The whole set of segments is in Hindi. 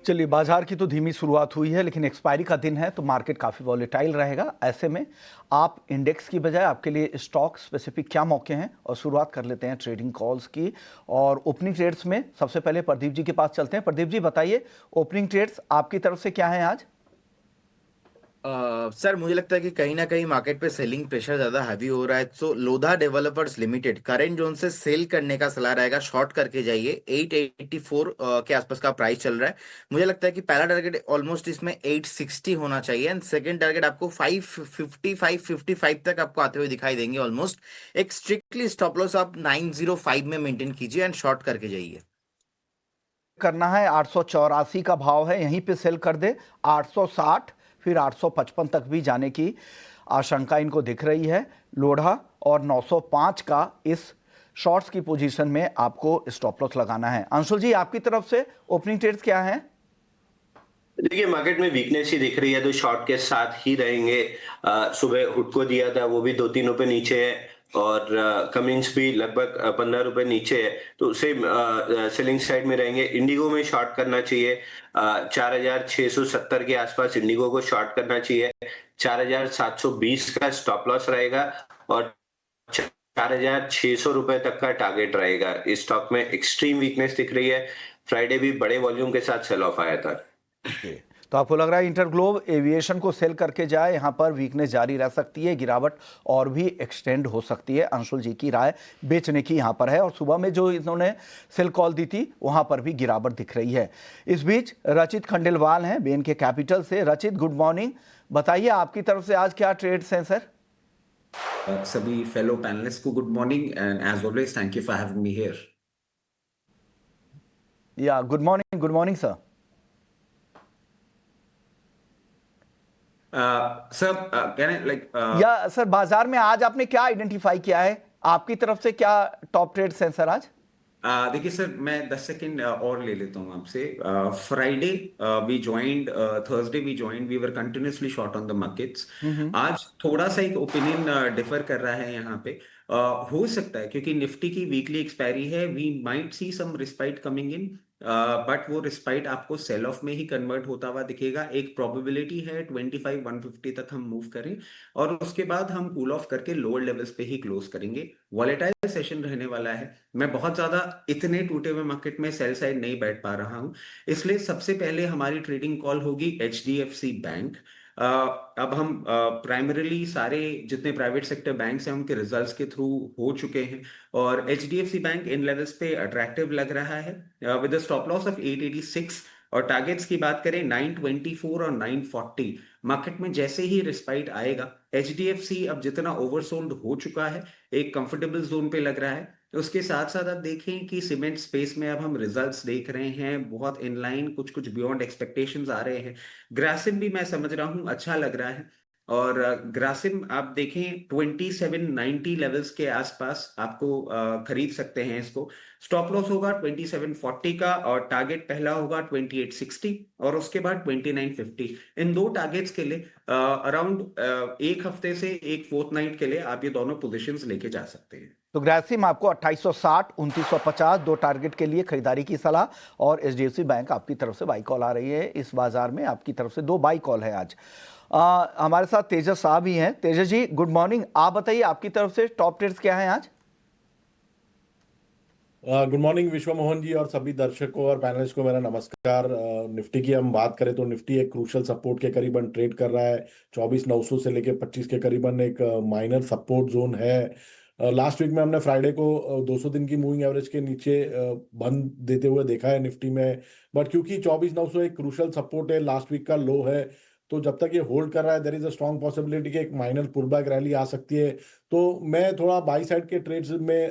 चलिए, बाजार की तो धीमी शुरुआत हुई है, लेकिन एक्सपायरी का दिन है तो मार्केट काफ़ी वॉलेटाइल रहेगा। ऐसे में आप इंडेक्स की बजाय आपके लिए स्टॉक स्पेसिफिक क्या मौके हैं, और शुरुआत कर लेते हैं ट्रेडिंग कॉल्स की और ओपनिंग ट्रेड्स में। सबसे पहले प्रदीप जी के पास चलते हैं। प्रदीप जी बताइए, ओपनिंग ट्रेड्स आपकी तरफ से क्या हैं आज? सर मुझे लगता है कि कहीं ना कहीं मार्केट पे सेलिंग प्रेशर ज्यादा हैवी हो रहा है, तो Lodha developers limited current zone से सेल करने का सलाह रहेगा। शॉर्ट करके जाइए। 884 के आसपास का प्राइस चल रहा है। मुझे लगता है कि पहला टारगेट ऑलमोस्ट इसमें 860 होना चाहिए, एंड सेकंड टारगेट आपको 550 555 तक आपको आते हुए दिखाई देंगे ऑलमोस्ट। एक स्ट्रिक्टली स्टॉप लॉस आप 905 में मेंटेन कीजिए एंड शॉर्ट करके जाइए। करना है 884 का भाव है, यहीं पे सेल कर दे। 860 फिर 855 तक भी जाने की आशंका इनको दिख रही है। लोढ़ा और 905 का इस शॉर्ट्स की पोजीशन में आपको स्टॉप लॉस लगाना है। अंशुल जी, आपकी तरफ से ओपनिंग ट्रेड्स क्या हैं? देखिए, मार्केट में वीकनेस ही दिख रही है तो शॉर्ट के साथ ही रहेंगे। सुबह हुड को दिया था, वो भी 2-3 रुपए नीचे है, और कमिंस भी लगभग 15 रुपए नीचे है, तो सेम सेलिंग साइड में रहेंगे। इंडिगो में शॉर्ट करना चाहिए। 4670 के आसपास इंडिगो को शॉर्ट करना चाहिए। 4720 का स्टॉप लॉस रहेगा और 4600 रुपए तक का टारगेट रहेगा। इस स्टॉक में एक्सट्रीम वीकनेस दिख रही है। फ्राइडे भी बड़े वॉल्यूम के साथ सेल ऑफ आया था। तो आपको लग रहा है इंटरग्लोब एविएशन को सेल करके जाए, यहां पर वीकनेस जारी रह सकती है, गिरावट और भी एक्सटेंड हो सकती है। अंशुल जी की राय बेचने की यहां पर है, और सुबह में जो इन्होंने सेल कॉल दी थी वहां पर भी गिरावट दिख रही है। इस बीच रचित खंडेलवाल हैं BNK कैपिटल से। रचित, गुड मॉर्निंग। बताइए, आपकी तरफ से आज क्या ट्रेड्स हैं सर? सभी फेलो पैनलिस्ट को good morning, and as always thank you for having me here. Yeah good morning sir. Sir can I like yeah sir, बाजार में आज आपने क्या आइडेंटिफाई किया है? आपकी तरफ से क्या टॉप ट्रेड्स हैं सर आज? देखिए सर, मैं 10 सेकेंड और ले लेता हूँ आपसे। Friday we joined, Thursday we joined, we were continuously short on the markets. आज थोड़ा सा एक ओपिनियन डिफर कर रहा है यहाँ पे। हो सकता है क्योंकि निफ्टी की वीकली एक्सपायरी है, we might see some respite coming in, but वो रिस्पाइट आपको सेल ऑफ में ही कन्वर्ट होता हुआ दिखेगा। एक प्रोबेबिलिटी है 25 150 तक हम मूव करें, और उसके बाद हम कूल ऑफ करके लोअर लेवल्स पे ही क्लोज करेंगे। वॉलेटाइल सेशन रहने वाला है। मैं बहुत ज्यादा इतने टूटे हुए मार्केट में सेल साइड नहीं बैठ पा रहा हूं, इसलिए सबसे पहले हमारी ट्रेडिंग कॉल होगी HDFC बैंक। अब हम प्राइमरीली सारे जितने प्राइवेट सेक्टर बैंक्स हैं उनके रिजल्ट्स के थ्रू हो चुके हैं, और HDFC बैंक इन लेवल्स पे अट्रैक्टिव लग रहा है विद स्टॉप लॉस ऑफ 886। और टारगेट्स की बात करें 924 और 940। मार्केट में जैसे ही रिस्पाइट आएगा, HDFC अब जितना ओवरसोल्ड हो चुका है, एक कंफर्टेबल जोन पे लग रहा है। उसके साथ साथ आप देखें कि सीमेंट स्पेस में अब हम रिजल्ट्स देख रहे हैं बहुत इनलाइन, कुछ कुछ बियॉन्ड एक्सपेक्टेशंस आ रहे हैं। ग्रासिम भी मैं समझ रहा हूं अच्छा लग रहा है, और ग्रासिम आप देखें 2790 लेवल्स के आसपास आपको खरीद सकते हैं इसको। स्टॉप लॉस होगा 2740 का, और टारगेट पहला होगा 2860 और उसके बाद 2950। इन दो टारगेट्स के लिए अराउंड एक हफ्ते से एक फोर्थ के लिए आप ये दोनों पोजीशंस लेके जा सकते हैं। तो ग्रासिम आपको 2860 2950 दो टारगेट के लिए खरीदारी की सलाह, और HDFC बैंक आपकी तरफ से बाई कॉल आ रही है। इस बाजार में आपकी तरफ से दो बाई कॉल है आज। हमारे साथ तेजस साहब भी हैं। तेजस जी, गुड मॉर्निंग। आप बताइए, आपकी तरफ से टॉप ट्रेड्स क्या हैं आज? गुड मॉर्निंग विश्व मोहन जी और सभी दर्शकों और पैनलिस्ट को मेरा नमस्कार। निफ्टी की हम बात करें तो निफ्टी एक क्रूशल सपोर्ट के करीबन ट्रेड कर रहा है। 24,900 से लेके 25 के करीबन एक माइनर सपोर्ट जोन है। लास्ट वीक में हमने फ्राइडे को 200 दिन की मूविंग एवरेज के नीचे बंद देते हुए देखा है निफ्टी में, बट क्योंकि 24,900 एक क्रूशल सपोर्ट है, लास्ट वीक का लो है, तो जब तक ये होल्ड कर रहा है there is a strong possibility कि एक माइनर पुलबैक रैली आ सकती है। तो मैं थोड़ा बाई साइड के ट्रेड्स में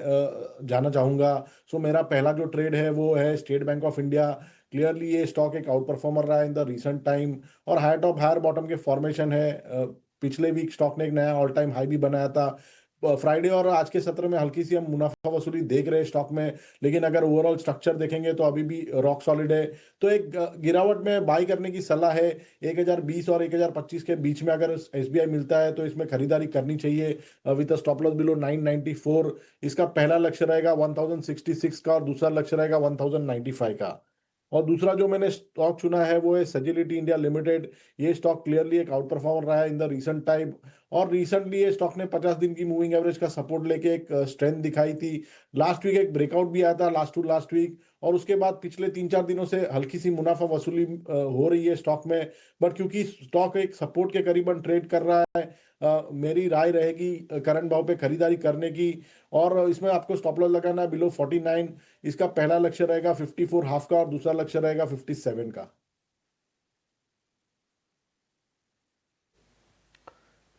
जाना चाहूंगा। सो मेरा पहला जो ट्रेड है वो है state bank of India. Clearly ये स्टॉक एक आउट परफॉर्मर रहा है इन द रिसेंट टाइम, और हायर टॉप हायर बॉटम के फॉर्मेशन है। पिछले वीक स्टॉक ने एक नया ऑल टाइम हाई भी बनाया था। फ्राइडे और आज के सत्र में हल्की सी हम मुनाफा वसूली देख रहे हैं स्टॉक में, लेकिन अगर ओवरऑल स्ट्रक्चर देखेंगे तो अभी भी रॉक सॉलिड है। तो एक गिरावट में बाई करने की सलाह है। 1020 और 1025 के बीच में अगर SBI मिलता है तो इसमें खरीदारी करनी चाहिए विद स्टॉप लॉस बिलो 994। इसका पहला लक्ष्य रहेगा 1066 का और दूसरा लक्ष्य रहेगा 1095 का। और दूसरा जो मैंने स्टॉक चुना है वो है सजिलिटी इंडिया लिमिटेड। ये स्टॉक क्लियरली एक आउट परफॉर्मर रहा है इन द रीसेंट टाइम, और रिसेंटली ये स्टॉक ने 50 दिन की मूविंग एवरेज का सपोर्ट लेके एक स्ट्रेंथ दिखाई थी। लास्ट वीक एक ब्रेकआउट भी आया था, लास्ट टू लास्ट वीक, और उसके बाद पिछले 3-4 दिनों से हल्की सी मुनाफा वसूली हो रही है स्टॉक में। बट क्योंकि स्टॉक एक सपोर्ट के करीबन ट्रेड कर रहा है, मेरी राय रहेगी करंट भाव पे खरीदारी करने की। और इसमें आपको स्टॉप लॉस लगाना है बिलो 49। इसका पहला लक्ष्य रहेगा 54 हाफ का और दूसरा लक्ष्य रहेगा 57 का।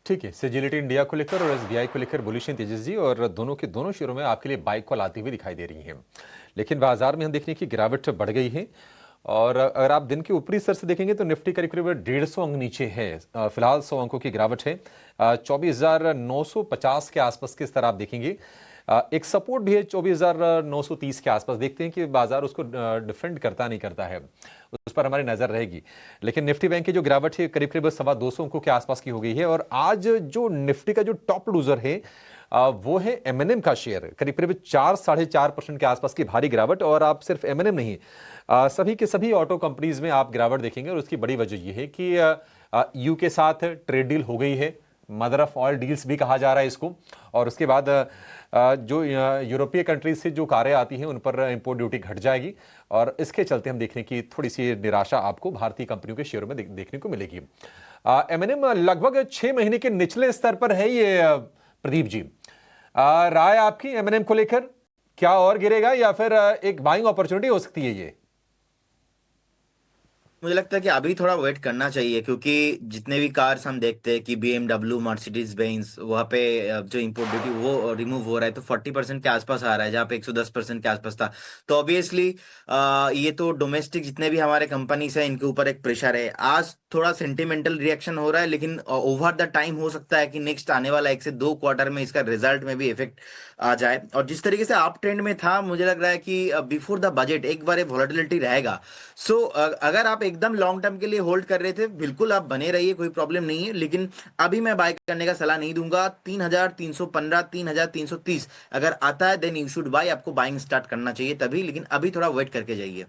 ठीक है, सेजिलिटी इंडिया को लेकर और एसबीआई को लेकर बुलिश हैं तेजस जी, और दोनों के दोनों शेयरों में आपके लिए बाइक कॉल आती हुई दिखाई दे रही हैं। लेकिन बाजार में हम देखने की गिरावट बढ़ गई है, और अगर आप दिन के ऊपरी स्तर से देखेंगे तो निफ्टी करीब करीब 150 अंक नीचे है। फिलहाल 100 अंकों की गिरावट है। 24,950 के आसपास के स्तर आप देखेंगे। एक सपोर्ट भी है 24,930 के आसपास। देखते हैं कि बाजार उसको डिफेंड करता नहीं करता है, उस पर हमारी नजर रहेगी। लेकिन निफ्टी बैंक की जो गिरावट है करीब करीब 250 अंकों के आसपास की हो गई है। और आज जो निफ्टी का जो टॉप लूजर है वो है एमएनएम का शेयर। करीब करीब 4-4.5% के आसपास की भारी गिरावट। और आप सिर्फ एमएनएम नहीं, सभी के सभी ऑटो कंपनीज में आप गिरावट देखेंगे। और उसकी बड़ी वजह यह है कि यू के साथ ट्रेड डील हो गई है, मदर ऑफ ऑल डील्स भी कहा जा रहा है इसको। और उसके बाद जो यूरोपीय कंट्रीज से जो कारें आती हैं उन पर इंपोर्ट ड्यूटी घट जाएगी। और इसके चलते हम देखने की थोड़ी सी निराशा आपको भारतीय कंपनियों के शेयरों में देखने को मिलेगी। एमएनएम लगभग 6 महीने के निचले स्तर पर है ये। प्रदीप जी, राय आपकी एमएनएम को लेकर, क्या और गिरेगा या फिर एक बाइंग अपॉर्चुनिटी हो सकती है ये? मुझे लगता है कि अभी थोड़ा वेट करना चाहिए, क्योंकि जितने भी कार्स हम देखते हैं कि BMW, मर्सिडीज बेंज, वहाँ पे जो इंपोर्ट ड्यूटी वो रिमूव हो रहा है, तो 40% के आसपास आ रहा है, जहाँ पे 110% के आसपास था। तो ऑब्वियसली ये तो डोमेस्टिक जितने भी हमारे कंपनीज हैं इनके ऊपर एक प्रेशर है। आज थोड़ा सेंटिमेंटल रिएक्शन हो रहा है, लेकिन ओवर द टाइम हो सकता है कि नेक्स्ट आने वाला 1 से 2 क्वार्टर में इसका रिजल्ट में भी इफेक्ट आ जाए। और जिस तरीके से आप ट्रेंड में था, मुझे लग रहा है कि बिफोर द बजट एक बार वॉलेटिलिटी रहेगा। सो अगर आप एकदम लॉन्ग टर्म के लिए होल्ड कर रहे थे, बिल्कुल आप बने रहिए, कोई प्रॉब्लम नहीं है। लेकिन अभी मैं बाय करने का सलाह नहीं दूंगा। 3,315, 3,330 अगर आता है देन यू शुड बाय। आपको बाइंग स्टार्ट करना चाहिए तभी, लेकिन अभी थोड़ा वेट करके जाइए।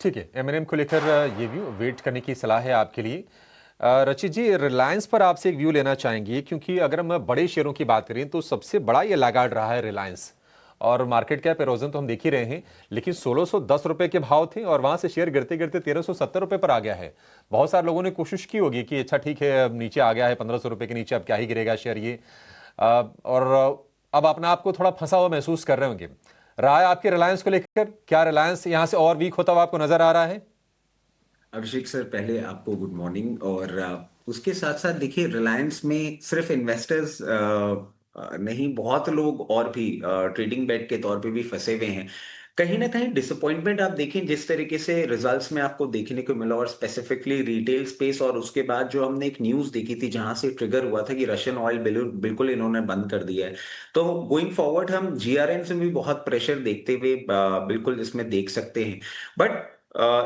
ठीक है, एमएनएम को लेकर ये व्यू वेट करने की सलाह है आपके लिए। रचित जी, रिलायंस पर आपसे एक व्यू लेना चाहेंगे, क्योंकि अगर हम बड़े शेयरों की बात करें तो सबसे बड़ा ये लैगार्ड रहा है रिलायंस। और मार्केट कैप एरोजन तो हम देख ही रहे हैं, लेकिन 1610 रुपए के भाव थे और वहां से शेयर गिरते गिरते 1370 रुपए पर आ गया है। बहुत सारे लोगों ने कोशिश की होगी कि अच्छा ठीक है, अब नीचे आ गया है 1500 रुपए के नीचे, अब क्या ही गिरेगा शेयर ये। और अब अपना आपको थोड़ा फंसा हुआ महसूस कर रहे होंगे। राय आपके रिलायंस को लेकर, क्या रिलायंस यहां से और वीक होता हुआ आपको नजर आ रहा है? अभिषेक सर, पहले आपको गुड मॉर्निंग। और उसके साथ साथ देखिए, रिलायंस में सिर्फ इन्वेस्टर्स नहीं, बहुत लोग और भी ट्रेडिंग बेट के तौर पे भी फंसे हुए हैं। कहीं ना कहीं डिसअपॉइंटमेंट आप देखें जिस तरीके से रिजल्ट्स में आपको देखने को मिला, और स्पेसिफिकली रिटेल स्पेस। और उसके बाद जो हमने एक न्यूज देखी थी जहां से ट्रिगर हुआ था कि रशियन ऑयल बिल्कुल इन्होंने बंद कर दिया है। तो गोइंग फॉरवर्ड हम जीआरएन से भी बहुत प्रेशर देखते हुए बिल्कुल इसमें देख सकते हैं। बट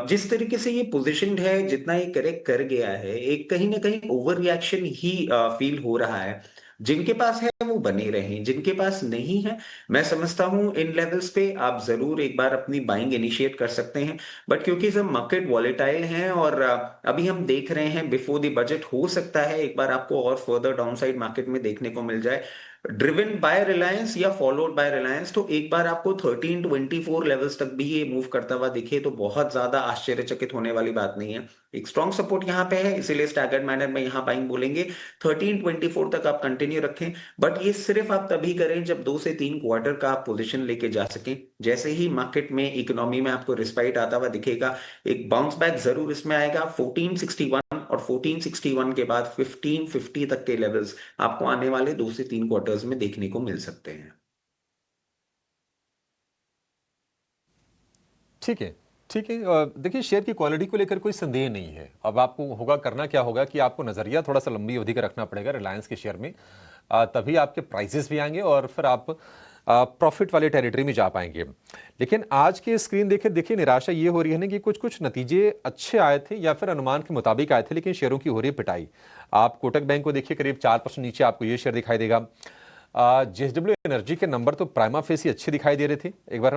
जिस तरीके से ये पोजीशनड है, जितना ये करेक्ट कर गया है, एक कहीं ना कहीं ओवर रिएक्शन ही फील हो रहा है। जिनके पास है वो बने रहें, जिनके पास नहीं है, मैं समझता हूं इन लेवल्स पे आप जरूर एक बार अपनी बाइंग इनिशिएट कर सकते हैं। बट क्योंकि सब मार्केट वॉलेटाइल हैं, और अभी हम देख रहे हैं बिफोर द बजट हो सकता है एक बार आपको और फर्दर डाउनसाइड मार्केट में देखने को मिल जाए, ड्रिवन बाय रिलायंस या फॉलोड बाय रिलायंस। तो एक बार आपको 1324 लेवल्स तक भी ये मूव करता हुआ दिखे तो बहुत ज्यादा आश्चर्यचकित होने वाली बात नहीं है। एक स्ट्रॉन्ग सपोर्ट यहाँ पे है, इसीलिए स्टैगर्ड मैनर में यहाँ बाइंग बोलेंगे। 1324 तक आप कंटिन्यू रखें, बट ये सिर्फ आप तभी करें जब 2 से 3 क्वार्टर का आप पोजीशन लेके जा सकें। जैसे ही मार्केट में, इकोनॉमी में आपको रिस्पाइट आता हुआ दिखेगा, एक बाउंस बैक जरूर इसमें आएगा। 1461 और 1461 के बाद 1550 तक के लेवल्स आपको आने वाले 2 से 3 क्वार्टर्स में देखने को मिल सकते हैं। ठीक है, ठीक है। देखिए, शेयर की क्वालिटी को लेकर कोई संदेह नहीं है। अब आपको होगा करना क्या होगा कि आपको नजरिया थोड़ा सा लंबी अवधि का रखना पड़ेगा रिलायंस के शेयर में। तभी आपके प्राइसेस भी आएंगे और फिर आप प्रॉफिट वाले टेरिटरी में जा पाएंगे। लेकिन आज की स्क्रीन देखिए निराशा ये हो रही है ना कि कुछ कुछ नतीजे अच्छे आए थे या फिर अनुमान के मुताबिक आए थे, लेकिन शेयरों की हो रही है पिटाई। आप कोटक बैंक को देखिए, करीब 4% नीचे आपको ये शेयर दिखाई देगा। जेएसडब्ल्यू एनर्जी के नंबर तो प्राइमा फेस ही अच्छे दिखाई दे रहे थे। एक बार हम